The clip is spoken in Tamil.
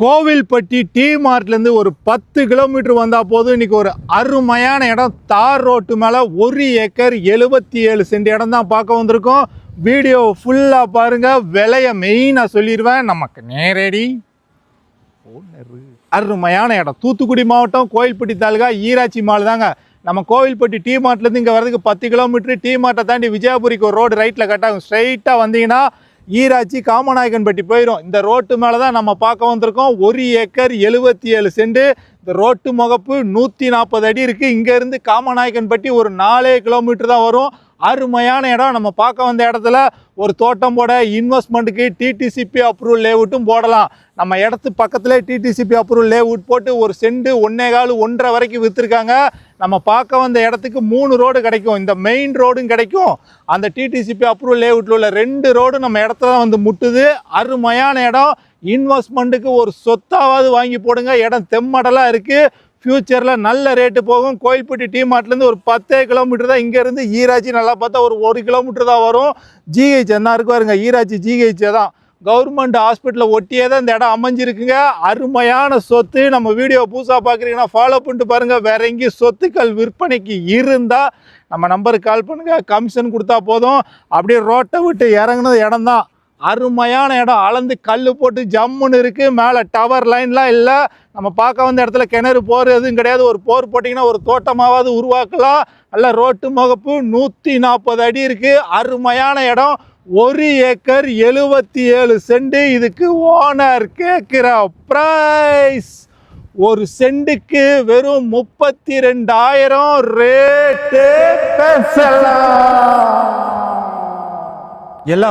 கோவில்பட்டி டி மார்ட்லேருந்து ஒரு 10 கிலோமீட்டர் வந்தால் போதும். இன்றைக்கி ஒரு அருமையான இடம், தார் ரோட்டு மேலே 1 ஏக்கர் 77 சென்ட் இடம் தான் பார்க்க வந்திருக்கோம். வீடியோ ஃபுல்லாக பாருங்கள். விலையை மெயினாக சொல்லிடுவேன். நமக்கு நேரடி அருமையான இடம். தூத்துக்குடி மாவட்டம், கோவில்பட்டி தாலுகா, ஈராச்சி மால் தாங்க. நம்ம கோவில்பட்டி டி மார்ட்லேருந்து இங்கே வரதுக்கு 10 கிலோமீட்டர். டி மார்ட்டை தாண்டி விஜயபுரிக்கு ஒரு ரோடு ரைட்டில் கட்டாகும். ஸ்ட்ரைட்டாக வந்தீங்கன்னா ஈராச்சி காமநாயக்கன்பட்டி போயிடும். இந்த ரோட்டு மேலே தான் நம்ம பார்க்க வந்திருக்கோம். 1 ஏக்கர் 77 சென்ட். இந்த ரோட்டு முகப்பு 140 அடி இருக்குது. இங்கேருந்து காமநாயக்கன்பட்டி ஒரு 4 கிலோமீட்டர் தான் வரும். அருமையான இடம். நம்ம பார்க்க வந்த இடத்துல ஒரு தோட்டம் போட, இன்வெஸ்ட்மெண்ட்டுக்கு டிடிசிபி அப்ரூவல் லேஅவுட்டும் போடலாம். நம்ம இடத்து பக்கத்தில் டிடிசிபி அப்ரூவல் லேஅவுட் போட்டு ஒரு சென்ட் 1.25 1.5 வரைக்கும் விற்றுருக்காங்க. நம்ம பார்க்க வந்த இடத்துக்கு 3 ரோடு கிடைக்கும். இந்த மெயின் ரோடும் கிடைக்கும். அந்த டிடிசிபி அப்ரூவல் லேஅவுட்டில் உள்ள 2 ரோடும் நம்ம இடத்துல தான் வந்து முட்டுது. அருமையான இடம். இன்வெஸ்ட்மெண்ட்டுக்கு ஒரு சொத்தாவது வாங்கி போடுங்க. இடம் தெம்மடலாக இருக்குது. ஃப்யூச்சரில் நல்ல ரேட்டு போகும். கோயில்பட்டி டி மார்ட்லேருந்து ஒரு 10 கிலோமீட்டர் தான். இங்கேருந்து ஈராச்சி நல்லா பார்த்தா ஒரு 1 கிலோமீட்டர் தான் வரும். ஜிஹெச் என்ன இருக்கு பாருங்க. ஈராச்சி ஜிஹெச் தான். கவர்மெண்ட் ஹாஸ்பிட்டலில் ஒட்டியே தான் இந்த இடம் அமைஞ்சிருக்குங்க. அருமையான சொத்து. நம்ம வீடியோ புதுசாக பார்க்குறீங்கன்னா ஃபாலோ பண்ணிட்டு பாருங்கள். வேற எங்கேயும் சொத்துக்கள் விற்பனைக்கு இருந்தால் நம்ம நம்பருக்கு கால் பண்ணுங்கள். கமிஷன் கொடுத்தா போதும். அப்படியே ரோட்டை விட்டு இறங்குனது இடம் தான். அருமையான இடம். அளந்து கல் போட்டு ஜம்முன்னு இருக்குது. மேலே டவர் லைன்லாம் இல்லை. நம்ம பார்க்க வந்த இடத்துல கிணறு போர் எதுவும் கிடையாது. ஒரு போர் போட்டிங்கன்னா ஒரு தோட்டமாவது உருவாக்கலாம். நல்ல ரோட்டு முகப்பு 140 அடி இருக்குது. அருமையான இடம். 1 ஏக்கர் 77 சென்ட். இதுக்கு ஓனர் கேட்குற பிரைஸ் ஒரு சென்ட்டுக்கு வெறும் 32,000 ரேட்டு பேசலாம். எல்லா